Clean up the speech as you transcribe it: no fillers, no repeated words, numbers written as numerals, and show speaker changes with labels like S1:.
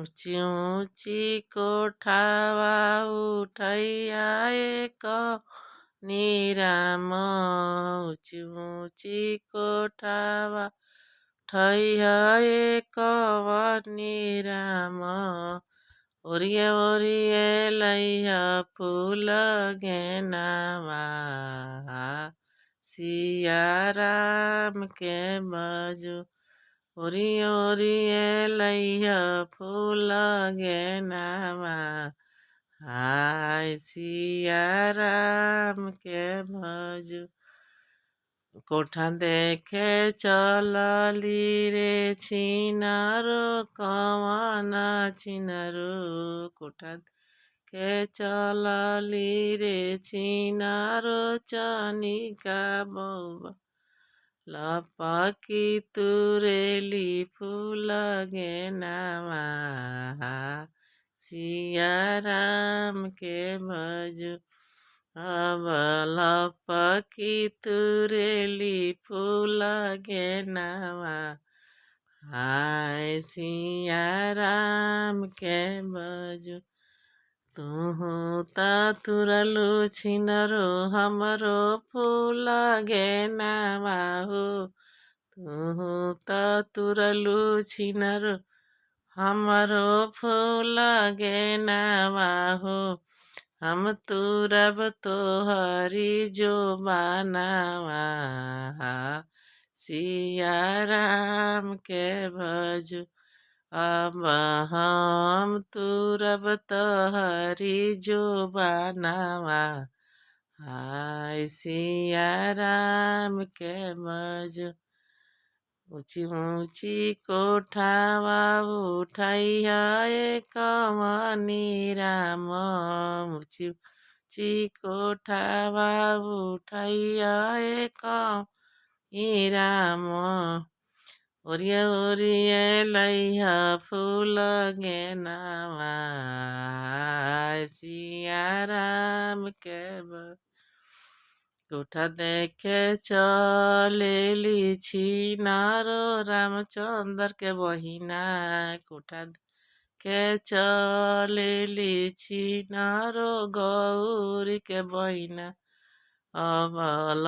S1: ऊँची ऊँची कोठावा उठैया एक निराम ऊँची ऊँची कोठावा उठैया एक निराम ओरिए ओरिए लैया फूल गेनावा सिया राम के बजू ओरिए ओरिए लैया फूल गेनावा हाय सिया राम के भजू कोठा देखे चलली रे छिनारो कवन छिनारो कोठा के चलली रे छिनारो चनिका बौआ लपकी तुरेली फूल गेनावा सिया राम के भजू अब लपकी तुरेली फूल गेनावा हाय सिया राम के भजू तुहु त तुरलु छिनरो हमरो फूल गेनावा हो तुहु त तुरलु छिनरो हमरो फूल गेनावा हो हम तुरब तोहरी जो बनावा सिया राम के भजू अब हम तुरब तोहरी जो बनावा हाय सिया राम के भजू ऊँची ऊँची कोठावा उठैया एक निराम ऊँची ऊँची कोठावा उठैया एक निराम ओरिए ओरिए लैया फूल गेनावा सिया राम के कोठा देखे चलेली छिनारो रामचंद्र के बहिना कोठा के चलेली छिनारो गौरी के बहिना अब